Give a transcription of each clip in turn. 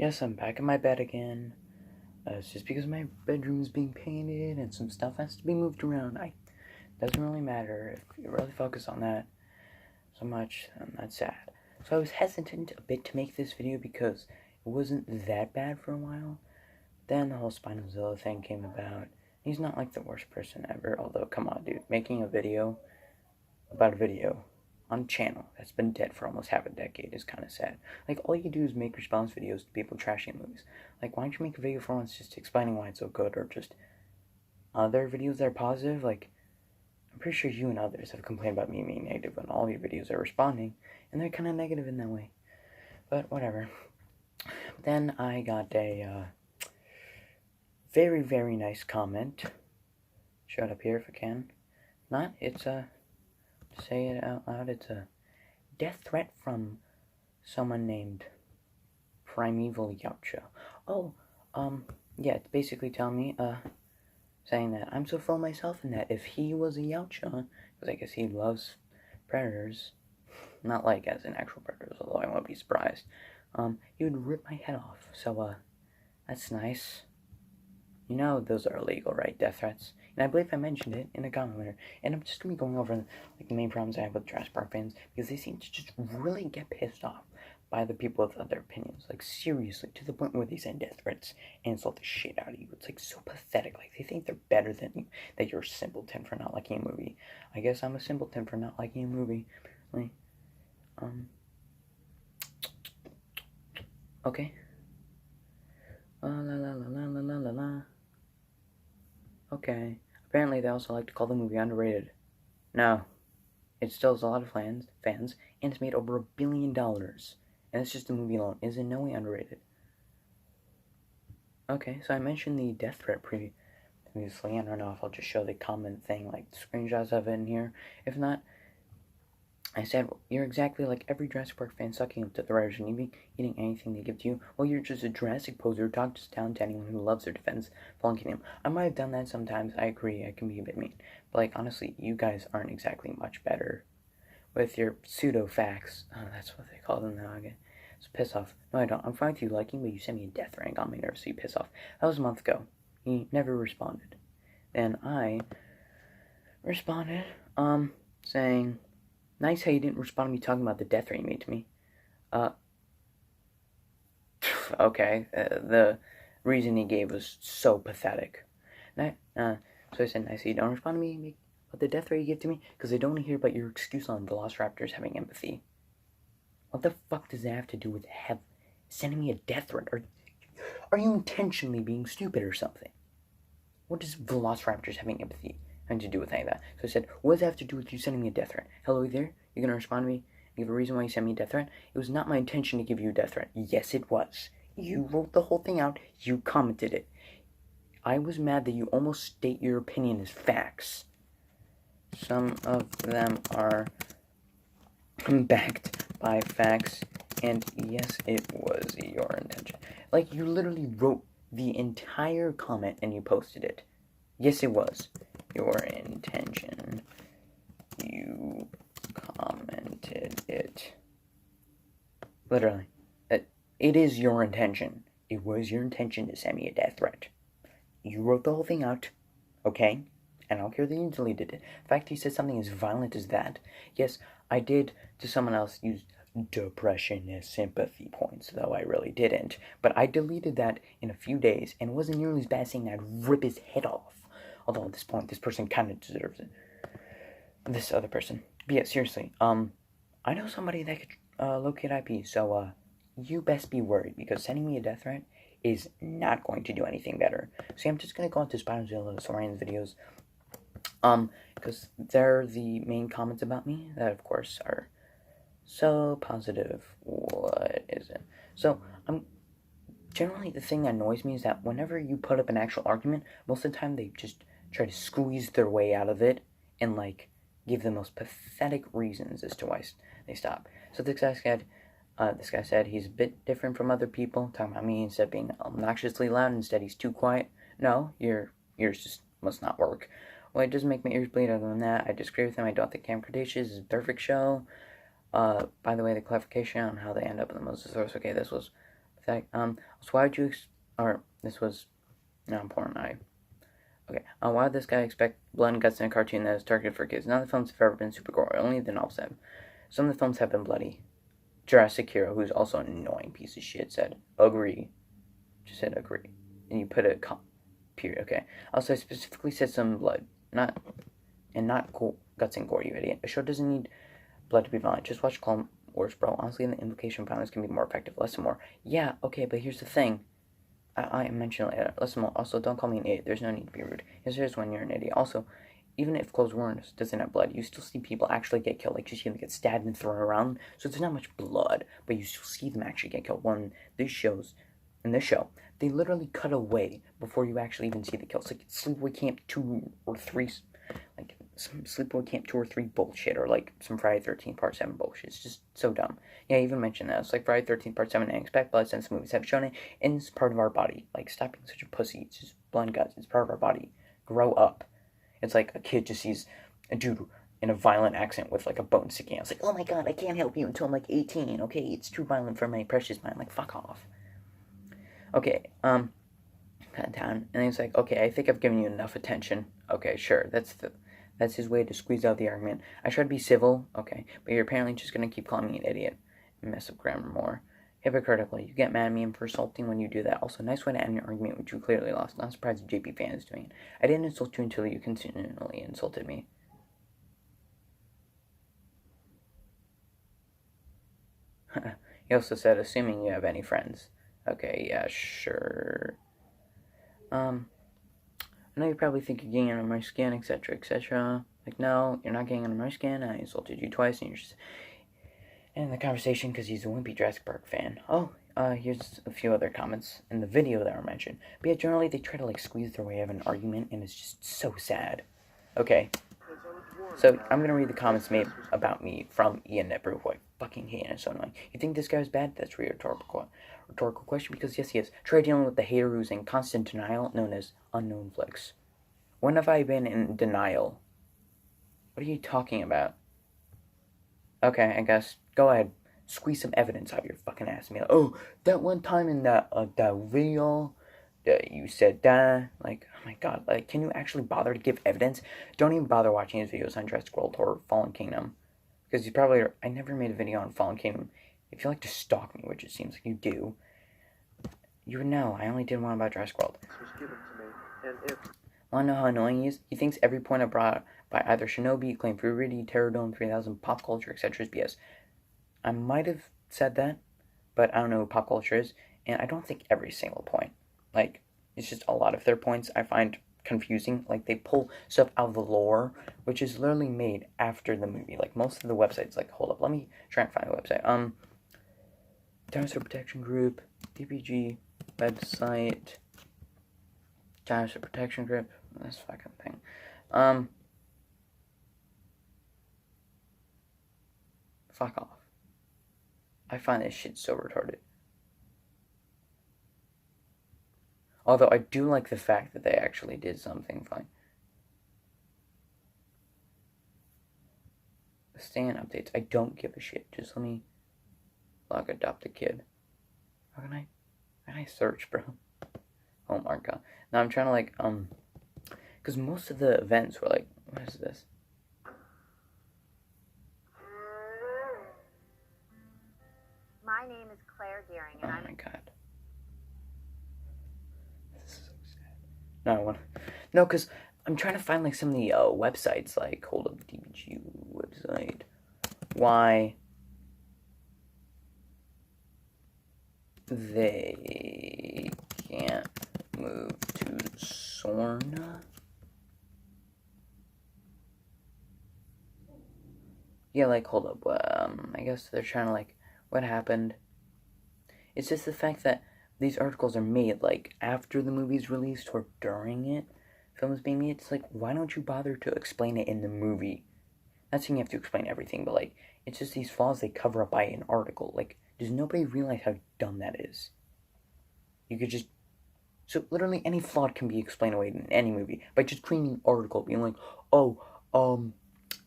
Yes, I'm back in my bed again. It's just because my bedroom is being painted and some stuff has to be moved around. Doesn't really matter if you really focus on that so much, then that's sad. So I was hesitant a bit to make this video because it wasn't that bad for a while. Then the whole Spinozilla thing came about. He's not like the worst person ever, although come on dude, making a video about a video on a channel that's been dead for almost half a decade is kind of sad. Like, all you do is make response videos to people trashing movies. Like, why don't you make a video for once just explaining why it's so good, or just other videos that are positive? Like, I'm pretty sure you and others have complained about me being negative when all your videos are responding, and they're kind of negative in that way. But whatever. Then I got a very, very nice comment. Show it up here if I can. Not, it's say it out loud, it's a death threat from someone named Primeval Yautja. Oh, yeah, it's basically telling me, saying that I'm so full of myself and that if he was a Yautja, because I guess he loves predators, not like as in actual predators, although I won't be surprised, he would rip my head off, so, that's nice. You know those are illegal, right? Death threats. And I believe I mentioned it in a comment later. And I'm just going to be going over like the main problems I have with Jurassic Park fans, because they seem to just really get pissed off by the people with other opinions. Like, seriously, to the point where they send death threats and insult the shit out of you. It's like so pathetic. Like, they think they're better than you, that you're a simpleton for not liking a movie. I guess I'm a simpleton for not liking a movie. Like, okay. La la la la la la la la. Okay. Apparently they also like to call the movie underrated. No. It still has a lot of fans, and it's made over $1 billion. And it's just the movie alone. It is in no way underrated. Okay, so I mentioned the death threat previously. I don't know if I'll just show the comment thing, like screenshots of it in here. If not, I said, you're exactly like every Jurassic Park fan sucking up to the writers and eating anything they give to you. Well, you're just a Jurassic poser who talks down to anyone who loves their defense, flunking him. I might have done that sometimes. I agree. I can be a bit mean. But, like, honestly, you guys aren't exactly much better with your pseudo-facts. Oh, that's what they call them now again. So piss off. No, I don't. I'm fine with you liking, but you sent me a death rank on my nerves, so you piss off. That was a month ago. He never responded. Then I responded, saying, nice how you didn't respond to me talking about the death threat you made to me. Okay, the reason he gave was so pathetic. So I said, nice how you don't respond to me about the death threat you gave to me, because I don't want to hear about your excuse on velociraptors having empathy. What the fuck does that have to do with sending me a death threat? Are you intentionally being stupid or something? What does velociraptors having empathy have to do with any of that? So I said, what does that have to do with you sending me a death threat? Hello there? You're gonna respond to me and give a reason why you sent me a death threat? It was not my intention to give you a death threat. Yes, it was. You wrote the whole thing out. You commented it. I was mad that you almost state your opinion as facts. Some of them are backed by facts, and yes, it was your intention. Like, you literally wrote the entire comment and you posted it. Yes, it was your intention. You commented it. Literally. It is your intention. It was your intention to send me a death threat. You wrote the whole thing out, okay? And I don't care that you deleted it. In fact, you said something as violent as that. Yes, I did, to someone else, use depression as sympathy points, though I really didn't. But I deleted that in a few days, and it wasn't nearly as bad saying I'd rip his head off. Although at this point, this person kind of deserves it. This other person. But yeah, seriously, I know somebody that could locate IP, so you best be worried, because sending me a death threat is not going to do anything better. So I'm just going to go into Spinozilla Saurian's videos, because they're the main comments about me that, of course, are so positive. What is it? So, generally the thing that annoys me is that whenever you put up an actual argument, most of the time they just try to squeeze their way out of it and, like, give the most pathetic reasons as to why they stop. So this guy said he's a bit different from other people, talking about me instead of being obnoxiously loud, instead he's too quiet. No, your ears just must not work. Well, it doesn't make my ears bleed. Other than that, I disagree with him. I don't think Cam Cretaceous is a perfect show. By the way, the clarification on how they end up in the Mosasaurus. Okay, this was So why would you, or this was not important, okay, why would this guy expect blood and guts in a cartoon that is targeted for kids? None of the films have ever been super gory, only the novels have. Some of the films have been bloody. Jurassic Hero, who's also an annoying piece of shit, said, agree. Just said agree. And you put a period, okay. Also, I specifically said some blood, not guts and gore, you idiot. A show doesn't need blood to be violent. Just watch Clone Wars, bro. Honestly, the implication of violence can be more effective. Less and more. Yeah, okay, but here's the thing. I mentioned it later. Less and more. Also, don't call me an idiot. There's no need to be rude. Here's when you're an idiot. Also, even if Clone Wars doesn't have blood, you still see people actually get killed. Like, you see them get stabbed and thrown around. So there's not much blood, but you still see them actually get killed. In this show, they literally cut away before you actually even see the kills. Like, Sleepaway Camp 2 or 3, like, some Sleepaway Camp 2 or 3 bullshit, or, like, some Friday 13th Part 7 bullshit. It's just so dumb. Yeah, I even mentioned that. It's like Friday 13th Part 7 and expect blood since movies have shown it, and it's part of our body. Like, stop being such a pussy. It's just blood and guts. It's part of our body. Grow up. It's like a kid just sees a dude in a violent accent with, like, a bone sticking out. It's like, oh my god, I can't help you until I'm, like, 18. Okay, it's too violent for my precious mind. Like, fuck off. Okay, cut down. And he's like, okay, I think I've given you enough attention. Okay, sure, that's his way to squeeze out the argument. I try to be civil, okay, but you're apparently just gonna keep calling me an idiot and mess up grammar more. Hypocritically, you get mad at me for insulting when you do that. Also, nice way to end an argument which you clearly lost. Not surprised the JP fan is doing it. I didn't insult you until you continually insulted me. He also said, assuming you have any friends. Okay, yeah, sure. I know you probably think you're getting under my skin, etc., etc. Like, no, you're not getting under my skin. I insulted you twice, and you're just in the conversation because he's a wimpy Jurassic Park fan. Oh, here's a few other comments in the video that were mentioned. But yeah, generally they try to, like, squeeze their way out of an argument, and it's just so sad. Okay, so I'm gonna read the comments made about me from Ian Nipper, who I fucking hate, and it's so annoying. You think this guy's bad? That's a rhetorical question, because yes, he is. Try dealing with the hater who's in constant denial, known as unknown flicks. When have I been in denial? What are you talking about? Okay, I guess. Go ahead. Squeeze some evidence out of your fucking ass. And be like, oh, that one time in that video, you said that. Like, oh my god. Like, can you actually bother to give evidence? Don't even bother watching his videos on Jurassic World or Fallen Kingdom. Because you probably I never made a video on Fallen Kingdom. If you like to stalk me, which it seems like you do, you would know. I only did one about Jurassic World. Want to know how annoying he is? He thinks every point I brought up by either Shinobi, Claim Fluidity, Terrordome 3000, pop culture, etc. is BS. I might have said that, but I don't know who pop culture is, and I don't think every single point. Like, it's just a lot of their points I find confusing. Like, they pull stuff out of the lore, which is literally made after the movie. Like, most of the websites, like, hold up, let me try and find the website. Dinosaur Protection Group, DPG, website, Dinosaur Protection Group, this fucking thing. Fuck off. I find this shit so retarded. Although I do like the fact that they actually did something fine. Stand updates. I don't give a shit. Just let me log adopt a kid. How can I search, bro? Oh my god. Now I'm trying to, like, because most of the events were like, what is this? My name is Claire Deering, and oh my god. This is so sad. No, because I'm trying to find, like, some of the websites, like, hold up, the DBG website. Why they can't move to Sorna? Yeah, like, hold up, I guess they're trying to, like, what happened? It's just the fact that these articles are made, like, after the movie's released or during it, film is being made. It's like, why don't you bother to explain it in the movie? Not saying you have to explain everything, but, like, it's just these flaws they cover up by an article. Like, does nobody realize how dumb that is? You could just... So, literally any flaw can be explained away in any movie by just creating an article, being like, oh,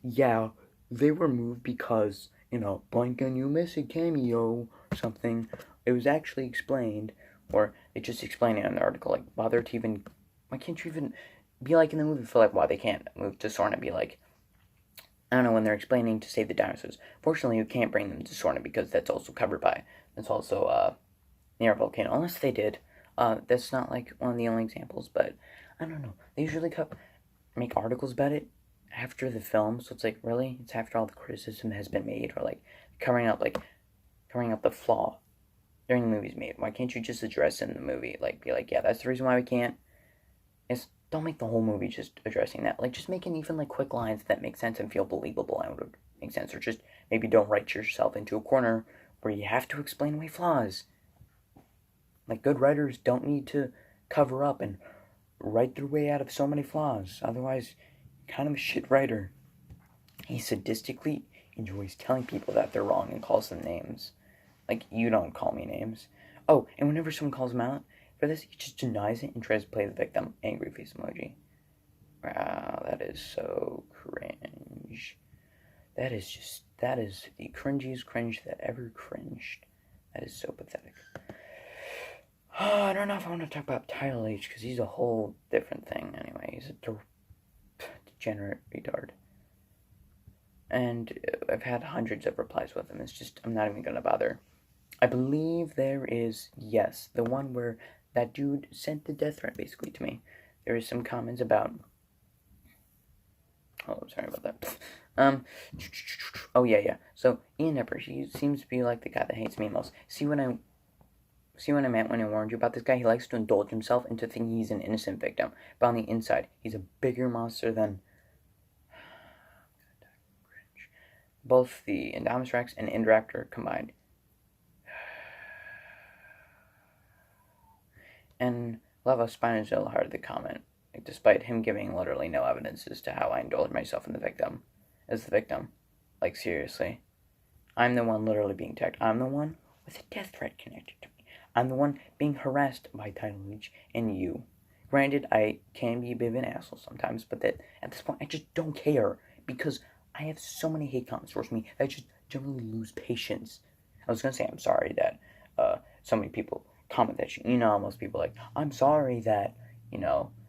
yeah, they were moved because, you know, blank and you miss a cameo or something. it was actually explained, or they just explained it in the article. Like, bother to even, why can't you even be like in the movie? Feel like, why they can't move to Sorna? Be like, I don't know, when they're explaining to save the dinosaurs. Fortunately, you can't bring them to Sorna because that's also covered by, that's also near a volcano. Unless they did. That's not like one of the only examples, but I don't know. They usually make articles about it after the film, so it's like, really? It's after all the criticism has been made, or like covering up the flaw during the movie's made. Why can't you just address it in the movie? Like, be like, yeah, that's the reason why we can't. It's, don't make the whole movie just addressing that. Like, just making even like quick lines that make sense and feel believable and would make sense, or just maybe don't write yourself into a corner where you have to explain away flaws. Like, good writers don't need to cover up and write their way out of so many flaws. Otherwise, kind of a shit writer. He sadistically enjoys telling people that they're wrong and calls them names. Like, you don't call me names. Oh, and whenever someone calls him out for this, he just denies it and tries to play the victim. Angry face emoji. Wow, that is so cringe. That is the cringiest cringe that ever cringed. That is so pathetic. I don't know if I want to talk about Tyler H, because he's a whole different thing anyway. He's a degenerate retard. And I've had hundreds of replies with him. It's just, I'm not even going to bother. I believe there is, yes, the one where that dude sent the death threat basically to me. There is some comments about, oh, sorry about that. Oh, yeah. So, Ian Epper, he seems to be like the guy that hates me most. See what I meant when I warned you about this guy? He likes to indulge himself into thinking he's an innocent victim. But on the inside, he's a bigger monster than both the Indominus Rex and Indoraptor combined. And Lava Spinosaurus heard the comment, despite him giving literally no evidence as to how I indulge myself in the victim. Like, seriously. I'm the one literally being attacked. I'm the one with a death threat connected to me. I'm the one being harassed by Title Leech and you. Granted, I can be a bit of an asshole sometimes, but that at this point, I just don't care, because I have so many hate comments towards me that I just generally lose patience. I was going to say I'm sorry that so many people comment that most people like, I'm sorry that,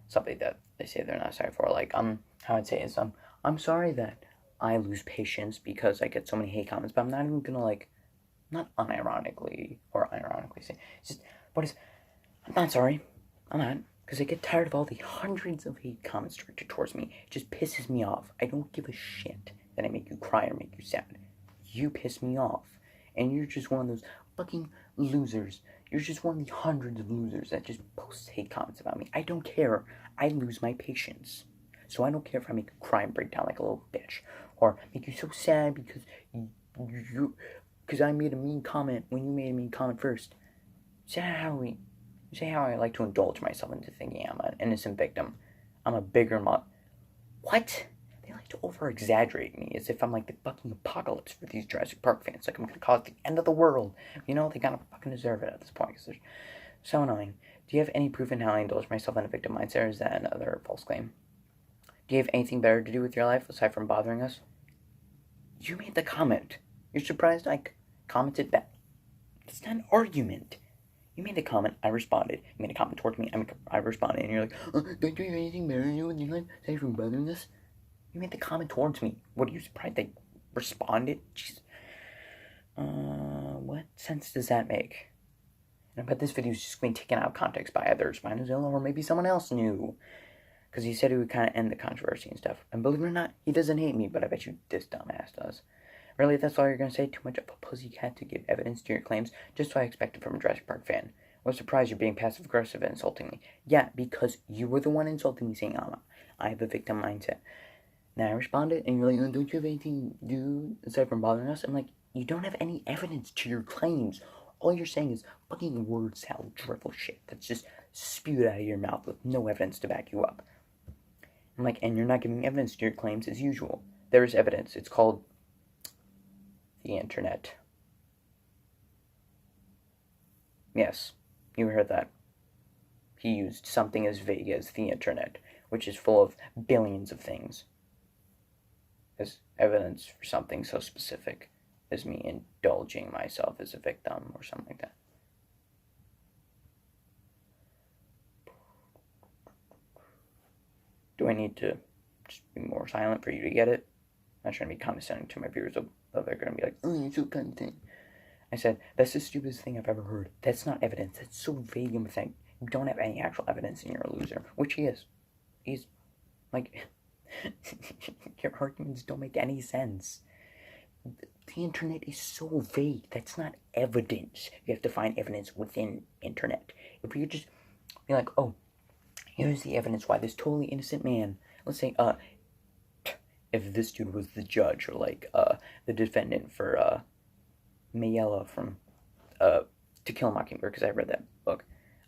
something that they say they're not sorry for. Like, how I'd say is, I'm sorry that I lose patience because I get so many hate comments, but I'm not even going to, like, not unironically or ironically say, it's just, I'm not sorry. I'm not. Because I get tired of all the hundreds of hate comments directed towards me. It just pisses me off. I don't give a shit that I make you cry or make you sad. You piss me off. And you're just one of those fucking losers. You're just one of the hundreds of losers that just post hate comments about me. I don't care. I lose my patience. So I don't care if I make you cry and break down like a little bitch. Or make you so sad because because I made a mean comment when you made a mean comment first. Say how I like to indulge myself into thinking I'm an innocent victim. I'm a bigger What? They like to over-exaggerate me as if I'm like the fucking apocalypse for these Jurassic Park fans. Like I'm gonna cause the end of the world. They gotta fucking deserve it at this point because they're so annoying. Do you have any proof in how I indulge myself in a victim mindset, or is that another false claim? Do you have anything better to do with your life aside from bothering us? You made the comment. You're surprised I commented back. It's not an argument. You made a comment, I responded. You made a comment towards me, I responded. And you're like, don't you have anything better to do with your life aside from bothering us? You made the comment towards me. What, are you surprised I responded? Jeez. What sense does that make? And I bet this video is just being taken out of context by either Spinozilla or maybe someone else new. Because he said he would kind of end the controversy and stuff. And believe it or not, he doesn't hate me, but I bet you this dumbass does. Really, that's all you're going to say? Too much of a pussycat to give evidence to your claims? Just what I expected from a Jurassic Park fan. I was surprised you're being passive-aggressive and insulting me. Yeah, because you were the one insulting me, saying, I have a victim mindset. Now I responded, and you're like, don't you have anything to do aside from bothering us? I'm like, you don't have any evidence to your claims. All you're saying is fucking word salad drivel shit that's just spewed out of your mouth with no evidence to back you up. I'm like, and you're not giving evidence to your claims as usual. There is evidence. It's called the internet. Yes, you heard that. He used something as vague as the internet, which is full of billions of things, as evidence for something so specific as me indulging myself as a victim or something like that. Do I need to just be more silent for you to get it? I'm not trying to be condescending to my viewers, but they're going to be like, oh, you're so condescending. I said, that's the stupidest thing I've ever heard. That's not evidence. That's so vague of a thing. You don't have any actual evidence and you're a loser. Which he is. He's, like, your arguments don't make any sense. The internet is so vague. That's not evidence. You have to find evidence within internet. If you just be like, oh, here's the evidence why this totally innocent man, let's say, if this dude was the judge, or like, the defendant for, Mayella from, To Kill a Mockingbird, because I read that book,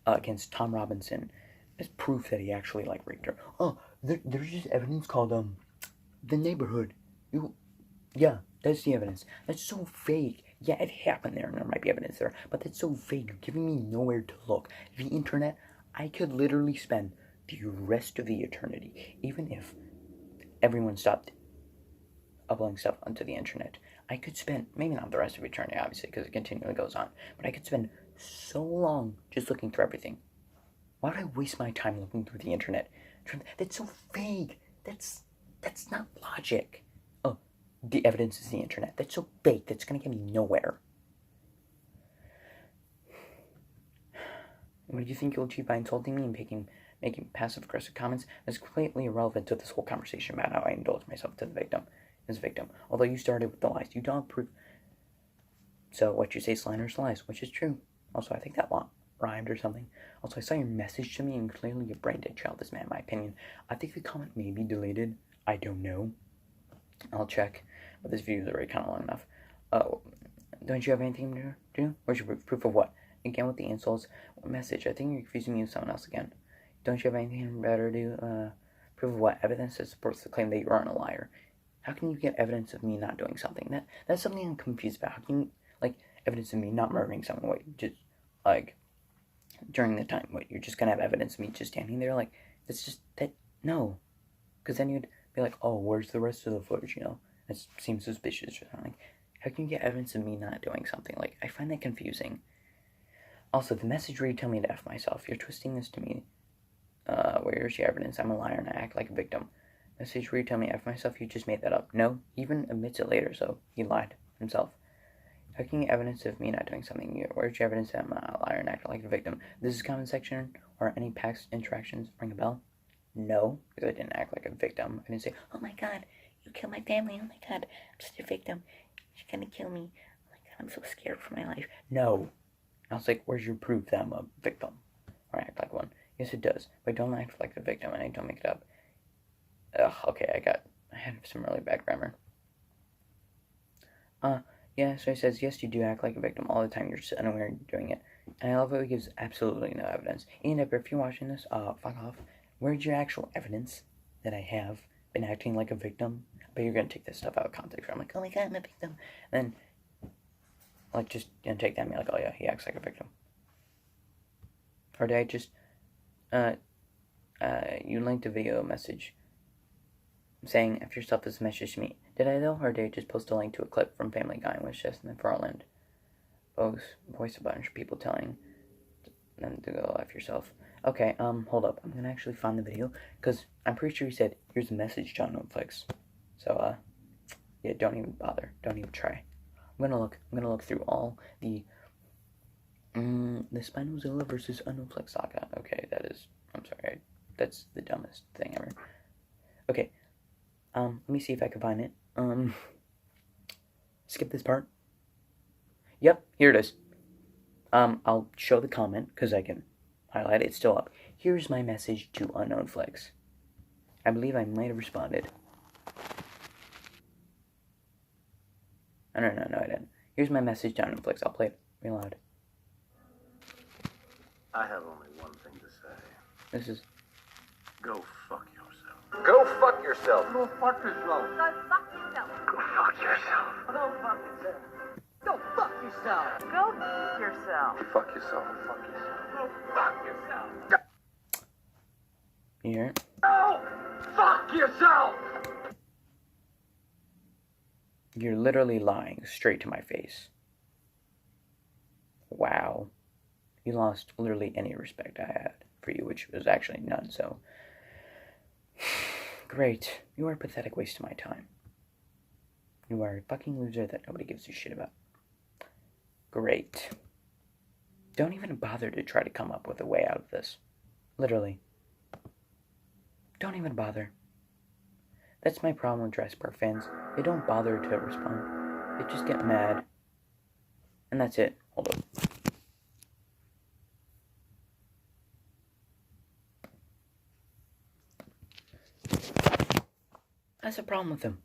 against Tom Robinson, as proof that he actually, like, raped her. Oh, there's just evidence called, The Neighborhood. Yeah, that's the evidence. That's so vague. Yeah, it happened there, and there might be evidence there, but that's so vague. You're giving me nowhere to look. The internet, I could literally spend the rest of the eternity, even if everyone stopped uploading stuff onto the internet. I could spend, maybe not the rest of eternity, obviously, because it continually goes on, but I could spend so long just looking through everything. Why would I waste my time looking through the internet? That's so vague. That's not logic. Oh, the evidence is the internet. That's so vague. That's going to get me nowhere. What do you think you'll achieve by insulting me and making passive-aggressive comments? That's completely irrelevant to this whole conversation about how I indulge myself to the victim. As a victim. Although you started with the lies. You don't prove. So what you say slanders lies, which is true. Also, I think that rhymed or something. Also, I saw your message to me, and clearly you're brain dead child, this man, in my opinion. I think the comment may be deleted. I don't know. I'll check. But this video is already kind of long enough. Oh, don't you have anything to do? Where's your proof of what? Again with the insults. What message? I think you're confusing me with someone else again. Don't you have anything better to do? Proof of what? Evidence that supports the claim that you aren't a liar. How can you get evidence of me not doing something? That's something I'm confused about. How can you, like, evidence of me not murdering someone? What, just, like, during the time, what, you're just gonna have evidence of me just standing there? Like, it's just, no. Because then you'd be like, oh, where's the rest of the footage, you know? That seems suspicious or something. How can you get evidence of me not doing something? Like, I find that confusing. Also, the message where you tell me to F myself, you're twisting this to me. Where's your evidence? I'm a liar and I act like a victim. Message where you tell me F myself, you just made that up. No, he even admits it later, so he lied himself. How can you get evidence of me not doing something? Where's your evidence that I'm a liar and act like a victim? This is comment section or any past interactions ring a bell? No, because I didn't act like a victim. I didn't say, oh my god, you killed my family. Oh my god, I'm such a victim. You're gonna kill me. Oh my god, I'm so scared for my life. No. I was like, where's your proof that I'm a victim? Or I act like one. Yes, it does. But I don't act like a victim and I don't make it up. Ugh, okay, I had some really bad grammar. Yeah, so he says, yes, you do act like a victim all the time, you're just unaware you're doing it. And I love how he gives absolutely no evidence. Ian Epper, if you're watching this, fuck off. Where's your actual evidence that I have been acting like a victim? But you're gonna take this stuff out of context. I'm like, oh my god, I'm a victim. And then, like, just gonna take that and be like, oh yeah, he acts like a victim. Or did I just, you linked a video message saying F yourself as a message to me. Did I though? Or did I just post a link to a clip from Family Guy in which Justin McFarland voice a bunch of people telling them to go F yourself? Okay, hold up. I'm gonna actually find the video, because I'm pretty sure he said, here's a message, John Netflix. So, yeah, don't even bother. Don't even try. I'm gonna look through all the Spinozilla versus Netflix saga. Okay, I'm sorry, that's the dumbest thing ever. Okay, let me see if I can find it. Skip this part. Yep, here it is. I'll show the comment, because I can highlight it. It's still up. Here's my message to Unknown Flex. I believe I might have responded. No, I didn't. Here's my message to Unknown Flex. I'll play it real loud. I have only one thing to say. This is... Go fuck yourself. Go fuck yourself. Go fuck yourself. Go fuck yourself. Go fuck yourself. Go fuck yourself. Go fuck yourself. Go fuck yourself. Fuck yourself. Fuck yourself. Go fuck yourself. You hear it? Go fuck yourself. You're literally lying straight to my face. Wow. You lost literally any respect I had for you, which was actually none, so... Great. You are a pathetic waste of my time. You are a fucking loser that nobody gives a shit about. Great. Don't even bother to try to come up with a way out of this. Literally. Don't even bother. That's my problem with Jurassic Park fans. They don't bother to respond. They just get mad. And that's it. Hold up. That's the problem with them.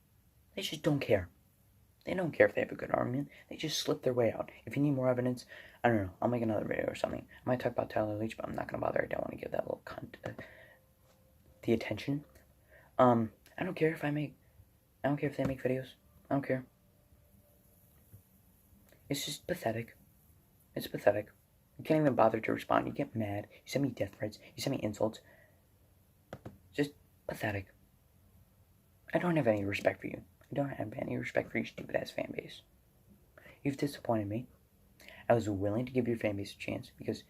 They just don't care. They don't care if they have a good argument. They just slip their way out. If you need more evidence, I don't know. I'll make another video or something. I might talk about Tyler Leach, but I'm not going to bother. I don't want to give that little cunt the attention. I don't care if they make videos. I don't care. It's just pathetic. It's pathetic. You can't even bother to respond. You get mad. You send me death threats. You send me insults. Just pathetic. I don't have any respect for you. I don't have any respect for your stupid ass fan base. You've disappointed me. I was willing to give your fan base a chance because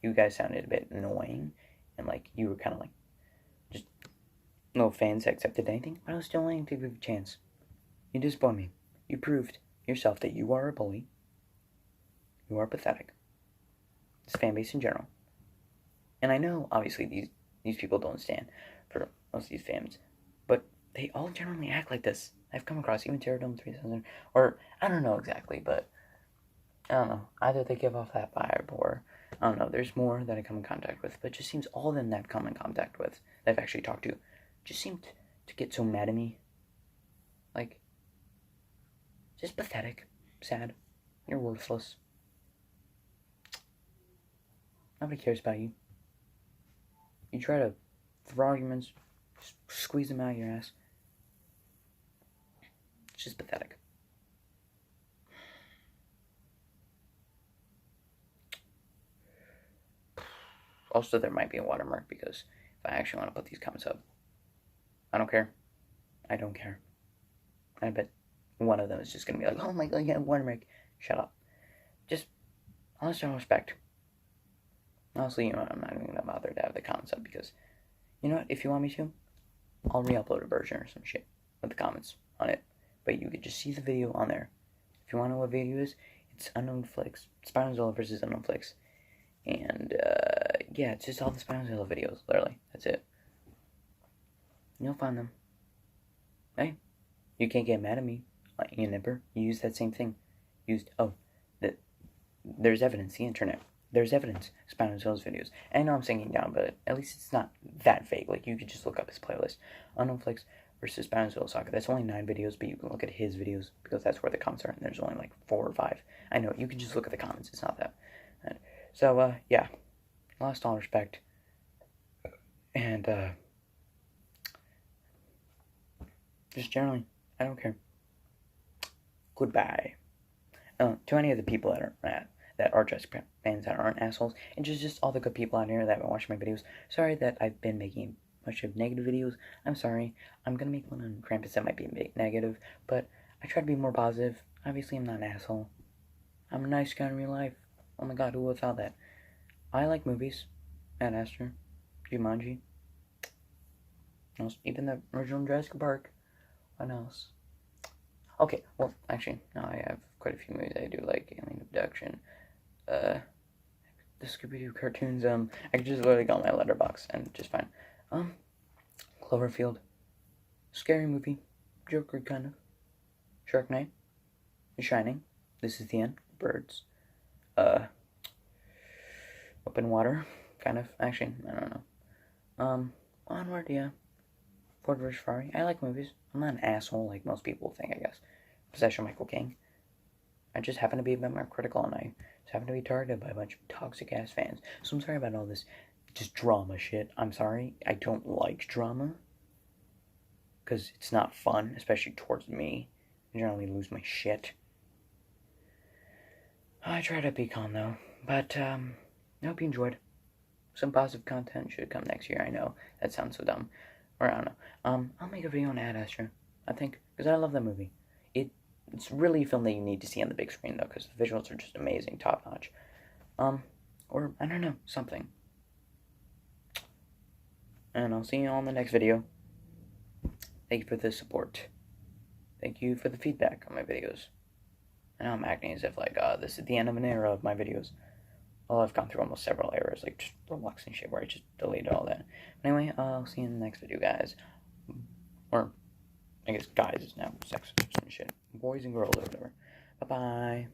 you guys sounded a bit annoying and like you were kind of like just no fans that accepted anything, but I was still willing to give you a chance. You disappointed me. You proved yourself that you are a bully. You are pathetic. This fan base in general. And I know obviously these people don't stand for most of these fans, but they all generally act like this. I've come across even Pterodome 3000, or I don't know exactly, but I don't know. Either they give off that vibe, or I don't know. There's more that I come in contact with, but it just seems all of them that I've come in contact with, that I've actually talked to, just seem to get so mad at me. Like, just pathetic, sad. You're worthless. Nobody cares about you. You try to throw arguments, squeeze them out of your ass. It's just pathetic. Also, there might be a watermark because if I actually want to put these comments up, I don't care. I don't care. I bet one of them is just going to be like, oh my god, yeah, watermark. Shut up. Just, honestly, respect. Honestly, you know what, I'm not even going to bother to have the comments up because, you know what, if you want me to, I'll re-upload a version or some shit with the comments on it. But you could just see the video on there. If you want to know what video it is, it's Unknown Flicks. Spinozilla versus Unknown Flicks. And, yeah, it's just all the Spinozilla videos, literally. That's it. You'll find them. Hey, you can't get mad at me, you nipper. You use that same thing. There's evidence, the internet. There's evidence, Spinozilla's videos. I know I'm singing down, but at least it's not that vague. Like, you could just look up his playlist. Unknown Flicks versus Spinozilla Soccer. That's only 9 videos, but you can look at his videos because that's where the comments are, and there's only like 4 or 5. I know, you can just look at the comments. It's not that. So, yeah. Lost all respect. And, just generally, I don't care. Goodbye. To any of the people that are Jurassic fans that aren't assholes, and just all the good people out here that have been watching my videos. Sorry that I've been making a bunch of negative videos. I'm sorry. I'm gonna make one on Krampus that might be a bit negative, but I try to be more positive. Obviously, I'm not an asshole. I'm a nice guy in real life. Oh my god, who would have thought that? I like movies. Ad Astra, Jumanji. Even the original Jurassic Park. What else? Okay, well, actually, no, I have quite a few movies I do like. Alien Abduction, the Scooby-Doo cartoons. I could just literally go on my letterbox and just find, Cloverfield, scary movie, Joker kind of, Shark Night, The Shining, This Is the End, Birds, Open Water, kind of. Actually, I don't know. Onward, yeah. Ford vs. Ferrari. I like movies. I'm not an asshole like most people think, I guess. Possession Michael King. I just happen to be a bit more critical, and I just happen to be targeted by a bunch of toxic-ass fans. So I'm sorry about all this just drama shit. I'm sorry. I don't like drama. Because it's not fun, especially towards me. I generally lose my shit. I try to be calm, though. But, I hope you enjoyed. Some positive content should come next year. I know that sounds so dumb. Or I don't know. I'll make a video on Ad Astra, I think, because I love that movie. It's really a film that you need to see on the big screen, though, because the visuals are just amazing, top-notch. Or, I don't know, something. And I'll see you all in the next video. Thank you for the support. Thank you for the feedback on my videos. I know I'm acting as if, like, this is the end of an era of my videos. Well, I've gone through almost several eras, like, just Roblox and shit, where I just deleted all that. But anyway, I'll see you in the next video, guys. Or, I guess guys is now sexist and shit. Boys and girls or whatever. Bye-bye.